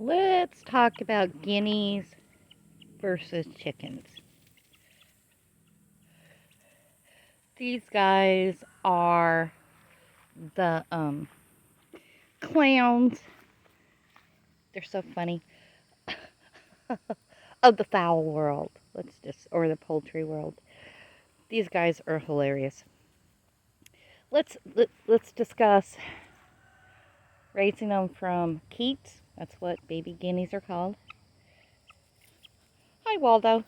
Let's talk about guineas versus chickens. These guys are the clowns. They're so funny. Of the fowl world. Or the poultry world. These guys are hilarious. Let's discuss raising them from Keats. That's what baby guineas are called. Hi, Waldo.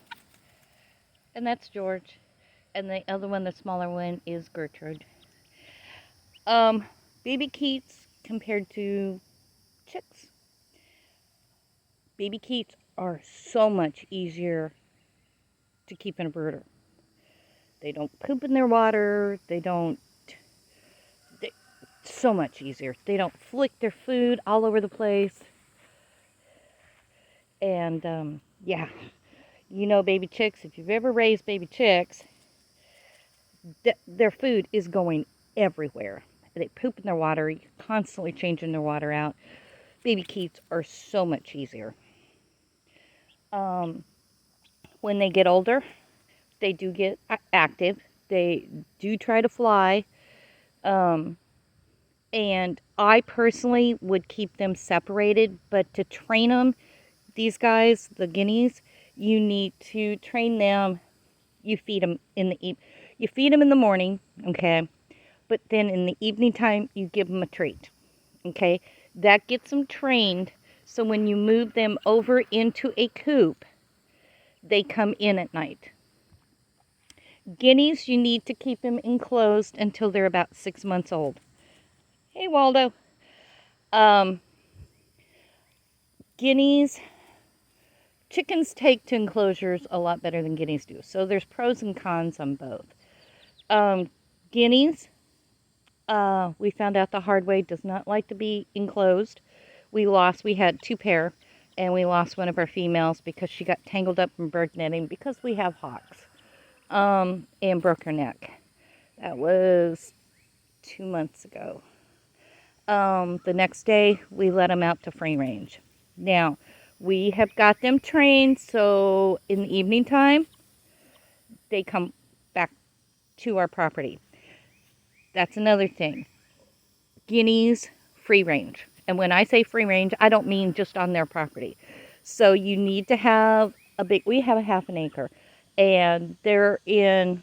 And that's George. And the other one, the smaller one, is Gertrude. Um, Baby Keats compared to chicks. Baby Keats are so much easier to keep in a brooder. They don't poop in their water. So much easier. They don't flick their food all over the place. And yeah, baby chicks, if you've ever raised baby chicks, their food is going everywhere. They poop in their water, you're constantly changing their water out. Baby Keats are so much easier. When they get older, they do get active. They do try to fly. And I personally would keep them separated, but to train them, these guys, the guineas, you need to train them. You feed them you feed them in the morning, okay? But then in the evening time, you give them a treat, okay? That gets them trained, so when you move them over into a coop, they come in at night. Guineas, you need to keep them enclosed until they're about 6 months old. Hey, Waldo. Guineas, chickens take to enclosures a lot better than guineas do. So there's pros and cons on both. Guineas, we found out the hard way, does not like to be enclosed. We had 2 pair, and we lost one of our females because she got tangled up in bird netting because we have hawks, and broke her neck. That was 2 months ago. The next day, we let them out to free range. Now, we have got them trained, so in the evening time, they come back to our property. That's another thing. Guineas, free range. And when I say free range, I don't mean just on their property. So you need to have we have a half an acre, and they're in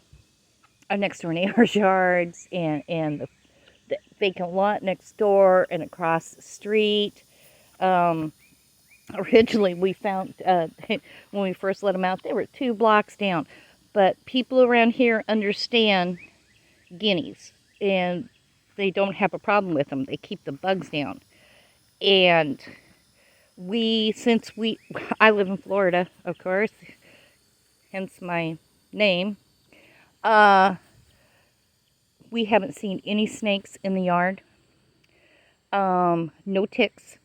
our next door neighbor's yards, and the vacant lot next door and across the street. Originally, we found, when we first let them out, they were 2 blocks down. But people around here understand guineas, and they don't have a problem with them. They keep the bugs down. And I live in Florida, of course, hence my name, we haven't seen any snakes in the yard. No ticks.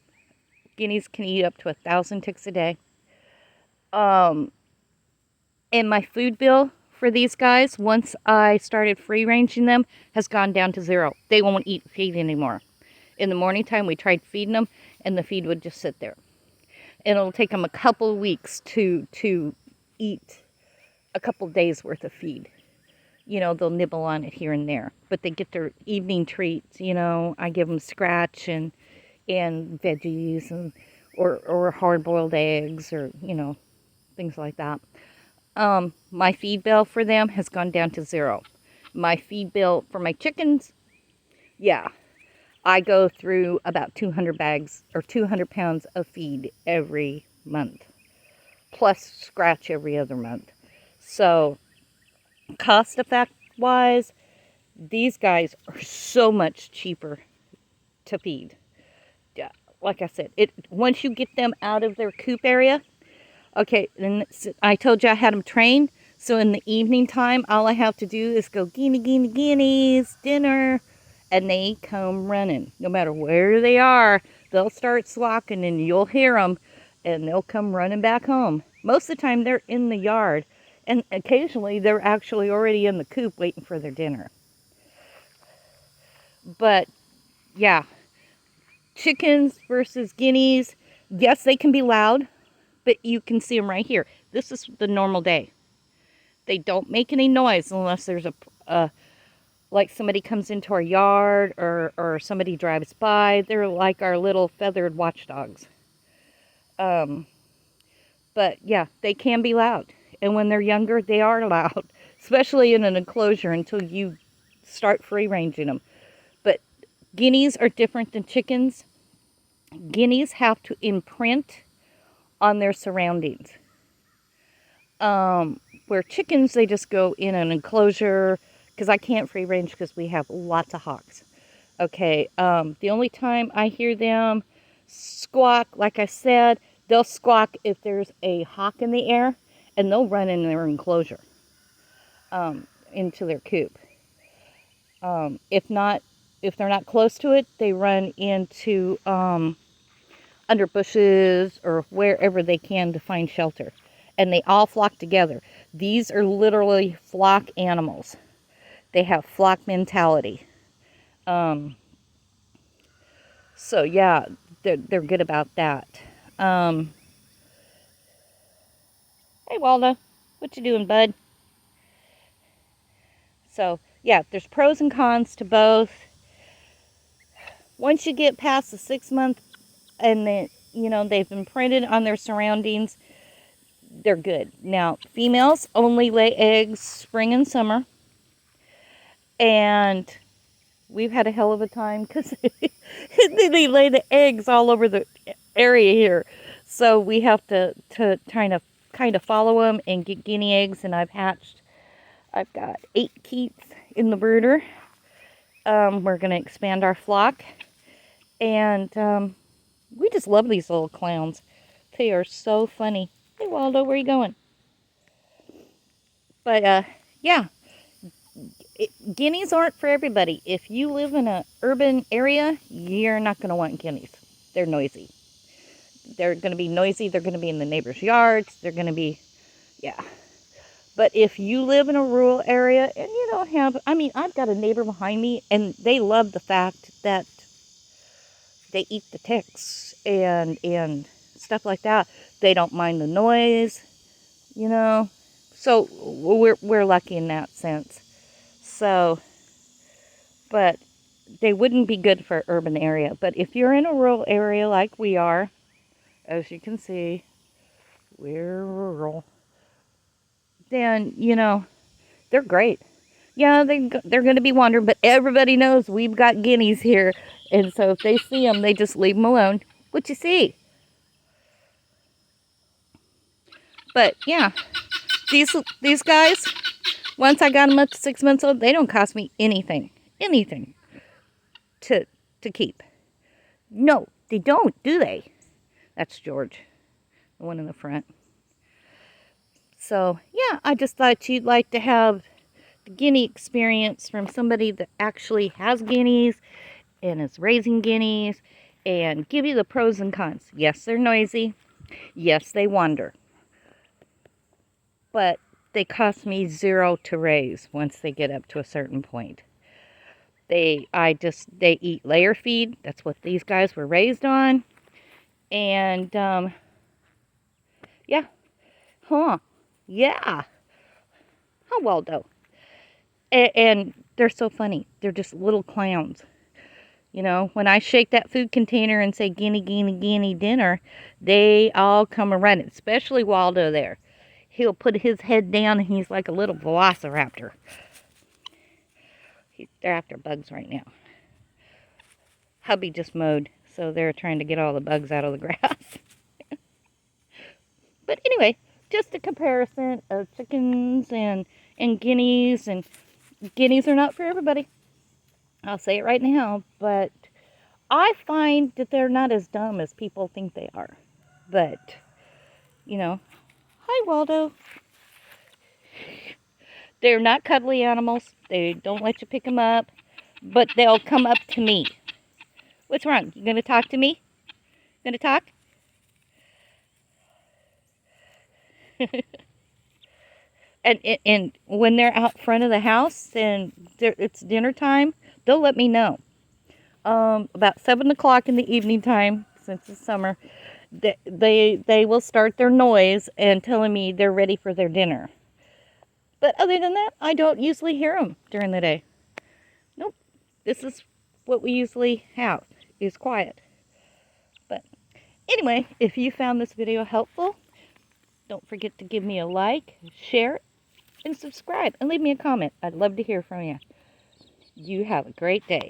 Guineas can eat up to 1,000 ticks a day. And my food bill for these guys, once I started free ranging them, has gone down to 0. They won't eat feed anymore. In the morning time, we tried feeding them, and the feed would just sit there. And it'll take them a couple of weeks to eat a couple days worth of feed. They'll nibble on it here and there, but they get their evening treats. I give them scratch and veggies or hard-boiled eggs, or things like that. My feed bill for them has gone down to 0. My feed bill for my chickens, yeah, I go through about 200 bags or 200 pounds of feed every month, plus scratch every other month. So cost effect wise, these guys are so much cheaper to feed. Yeah, like I said, once you get them out of their coop area, okay, then I told you I had them trained. So in the evening time, all I have to do is go, guineas, dinner, and they come running. No matter where they are, they'll start squawking, and you'll hear them, and they'll come running back home. Most of the time, they're in the yard, and occasionally, they're actually already in the coop waiting for their dinner. But, yeah, chickens versus guineas, Yes, they can be loud, but you can see them right here. This is the normal day. They don't make any noise unless there's like somebody comes into our yard or somebody drives by. They're like our little feathered watchdogs. But yeah, they can be loud. And when they're younger, they are loud, especially in an enclosure until you start free ranging them. But guineas are different than chickens. Guineas have to imprint on their surroundings. Where chickens, they just go in an enclosure, because I can't free range because we have lots of hawks. Okay, the only time I hear them squawk, like I said, they'll squawk if there's a hawk in the air, and they'll run in their enclosure, into their coop. If not, if they're not close to it, they run into under bushes or wherever they can to find shelter. And they all flock together. These are literally flock animals. They have flock mentality. So yeah, they're good about that. Hey Waldo, what you doing, bud? So yeah, there's pros and cons to both. Once you get past the 6 month and then, you know, they've been printed on their surroundings, they're good. Now, females only lay eggs spring and summer. And we've had a hell of a time because they lay the eggs all over the area here. So we have to kind of follow them and get guinea eggs. And I've got 8 keeps in the brooder. We're going to expand our flock. And we just love these little clowns. They are so funny. Hey Waldo, where are you going? But yeah, guineas aren't for everybody. If you live in an urban area, you're not going to want guineas. They're noisy. They're going to be noisy. They're going to be in the neighbors' yards. They're going to be, yeah. But if you live in a rural area and you don't have, I mean, I've got a neighbor behind me and they love the fact that they eat the ticks and stuff like that. They don't mind the noise, you know. So we're lucky in that sense. So, but they wouldn't be good for urban area. But if you're in a rural area like we are, as you can see, we're rural, then, you know, they're great. Yeah, they're going to be wandering, but everybody knows we've got guineas here. And so if they see them, they just leave them alone. What you see? But yeah, these guys, once I got them up to 6 months old, they don't cost me anything to keep. No, they don't, do they? That's George, the one in the front. So yeah, I just thought you'd like to have the guinea experience from somebody that actually has guineas and is raising guineas and give you the pros and cons. Yes, they're noisy. Yes, they wander. But they cost me $0 to raise once they get up to a certain point. They eat layer feed. That's what these guys were raised on. And yeah. Huh. Yeah. How well though. And they're so funny. They're just little clowns. You know, when I shake that food container and say, guinea, guinea, guinea dinner, they all come and run it, especially Waldo there. He'll put his head down and he's like a little velociraptor. They're after bugs right now. Hubby just mowed, so they're trying to get all the bugs out of the grass. But anyway, just a comparison of chickens and guineas. And guineas are not for everybody. I'll say it right now, but I find that they're not as dumb as people think they are. But, you know, hi Waldo. They're not cuddly animals. They don't let you pick them up, but they'll come up to me. What's wrong? You gonna talk to me? Gonna talk? and when they're out front of the house and it's dinner time, they'll let me know. About 7 o'clock in the evening time, since it's summer, They will start their noise and telling me they're ready for their dinner. But other than that, I don't usually hear them during the day. Nope. This is what we usually have, is quiet. But anyway, if you found this video helpful, don't forget to give me a like, share, and subscribe, and leave me a comment. I'd love to hear from you. You have a great day.